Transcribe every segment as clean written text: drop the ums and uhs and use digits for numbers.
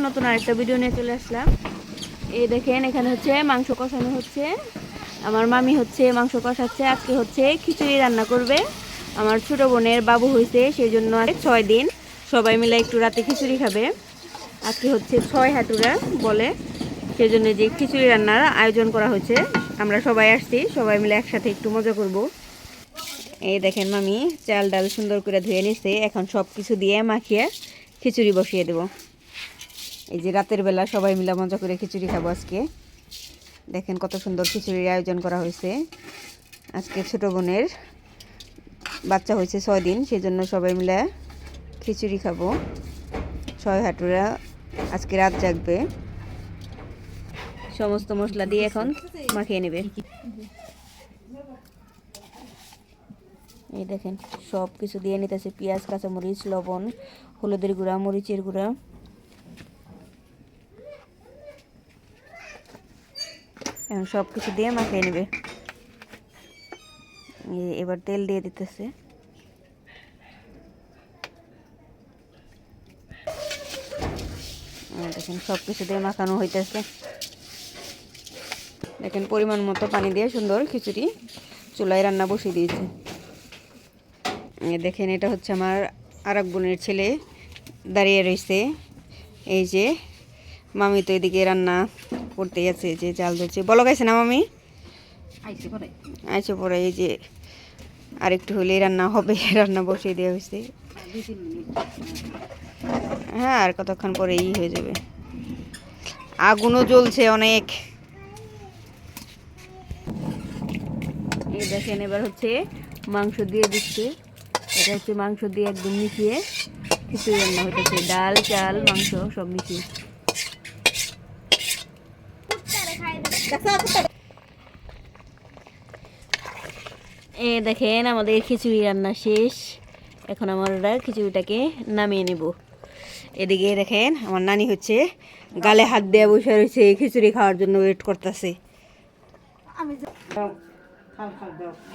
নতুন আরেকটা ভিডিও নিয়ে চলে আসলাম। এই দেখেন এখানে হচ্ছে মাংস কষানো হচ্ছে। আমার মামি হচ্ছে মাংস কষাচ্ছে। আজকে হচ্ছে খিচুড়ি রান্না করবে। আমার ছোট বোনের বাবু হয়েছে, সেই জন্য 6 দিন সবাই মিলে একটু রাতে খিচুড়ি খাবে। আজকে হচ্ছে 6 হাতুড়া বলে, সেই জন্য যে খিচুড়ি রান্নার আয়োজন করা হয়েছে। আমরা সবাই আসছি, সবাই মিলে একসাথে একটু মজা করব। এই দেখেন মামি চাল ডাল সুন্দর করে ধুয়ে নিছে, এখন সব কিছু দিয়ে মাখিয়ে খিচুড়ি বসিয়ে দেব। এই যে রাতের বেলা সবাই মিলে মজা করে খিচুড়ি খাবো আজকে। দেখেন কত সুন্দর খিচুড়ির আয়োজন করা হয়েছে। আজকে ছোট বোনের বাচ্চা হয়েছে 6 দিন, সেই জন্য সবাই মিলে খিচুড়ি খাবো। 6 হাঁটুরা আজকে রাত জাগবে। সমস্ত মশলা দিয়ে এখন মাখিয়ে নেবে। এই দেখেন সব কিছু দিয়ে নিতেছে, পেঁয়াজ, কাঁচামরিচ, লবণ, হলুদের গুঁড়া, মরিচের গুঁড়া। এখন সব কিছু দিয়ে মাখিয়ে নেবে। এবার তেল দিয়ে দিতেছে। দেখেন সব কিছু দিয়ে মাখানো হইতেছে। দেখেন পরিমাণ মতো পানি দিয়ে সুন্দর খিচুড়ি চুলায় রান্না বসিয়ে দিয়েছে। দেখেন এটা হচ্ছে আমার আরেক বোনের ছেলে দাঁড়িয়ে রয়েছে। এই যে মামি তো এদিকে রান্না করতে গেছে, যে চাল ধরছে। বলো গাইছে না মামি? আইসে পরে এই যে আরেকটু হলেই রান্না হবে, রান্না বসিয়ে দেওয়া হয়েছে। হ্যাঁ আর কতক্ষণ পরে হয়ে যাবে। আগুনও জ্বলছে অনেক। এই দেখেন এবার হচ্ছে মাংস দিয়ে দিচ্ছে। এটা হচ্ছে মাংস দিয়ে একদম মিশিয়ে খিচুড়ি রান্না হইতেছে। ডাল, চাল, মাংস সব মিশিয়ে। দেখেন আমাদের খিচুড়ি রান্না শেষ। এখন আমরা খিচুড়িটাকে নামিয়ে নেব। এদিকে দেখেন আমার নানি হচ্ছে গালে হাত দিয়ে বসে রয়েছে, খিচুড়ি খাওয়ার জন্য ওয়েট করতেছে।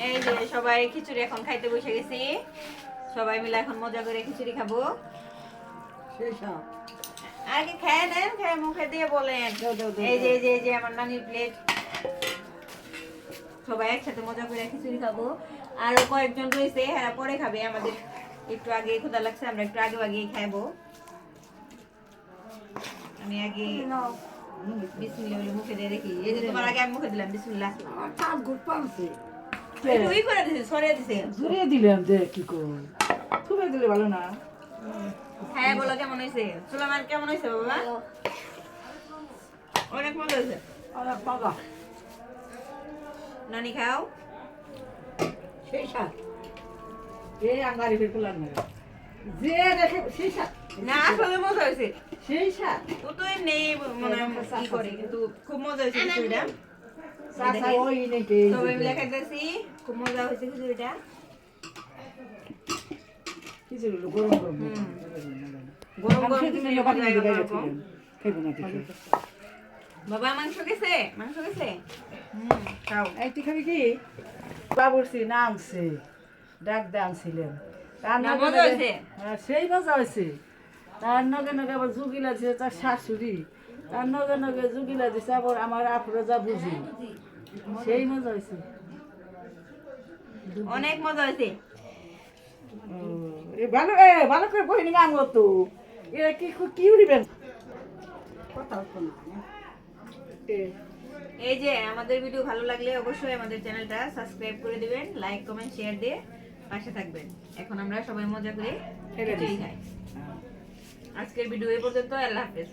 এই যে সবাই খিচুড়ি এখন খাইতে বসে গেছি। সবাই মিলে এখন মজা করে খিচুড়ি খাবো। আগে খেয়ে নেন, খেয়ে মুখে দিয়ে বলেন। এই যে এই যে আমার নানির প্লেট। সবাই একসাথে মজা করে খিচুড়ি খাবো। আরো কয়েকজন রয়েছে, এরা পরে খাবে। আমাদের একটু আগে ক্ষুধা লাগছে, আমরা একটু আগে আগেই খাবো। আমি আগে বিসমিল্লাহ বলে মুখে দিয়ে দেখি। এই যে তোমার আগে আমি মুখে দিলাম বিসমিল্লাহ। তুই করে দিছিস, সরিয়ে দিছিস। সরিয়ে দিলাম যে কি করব, তুমি দিলে ভালো না। হ্যাঁ বলো কেমন হয়েছে? সুলাইমান কেমন হয়েছে বাবা? অনেক মজা হয়েছে। অনেক মজা। নানি খাও। সেই সাথ এই আঙ্গারি ফিরকুলার না যে দেখে সেই সাথ না আসলে মজা হয়েছে। সেই সাথ ও তো নেই মনে হয় কি করে, কিন্তু খুব মজা হয়েছে খিচুড়িটা। সাসা ওই নেই সবাই মিলে খাইতেছি, খুব মজা হয়েছে খিচুড়িটা। খিচুড়ি গরম গরম গরম গরম খিচুড়ি মজা হয় অন্যরকম। খাইবো না কিছু। বাবা মাংস গেছে? মাংস গেছে? খাও। এই তুই খাবি কি? বাবুরসি না আনছে, ডাক দে আনছিলেন। মজা হয়েছে? সেই মজা হয়েছে। তার নগে নগে আবার জুগিলা দিছে তার শাশুড়ি, তার নগে নগে জুগিলা দিছে আবার আমার আপুরা যা বুঝি। সেই মজা হয়েছে, অনেক মজা হয়েছে। ভালো ভালো করে বহিনী গান করতো। এরা কি কি উড়িবেন কথা হতো না। এই যে আমাদের ভিডিও ভালো লাগলে অবশ্যই আমাদের চ্যানেলটা সাবস্ক্রাইব করে দিবেন, লাইক কমেন্ট শেয়ার দিয়ে পাশে থাকবেন। এখন আমরা সবাই মজা করে খিচুড়ি খাই। আজকের ভিডিও এই পর্যন্ত। আল্লাহ হাফেজ।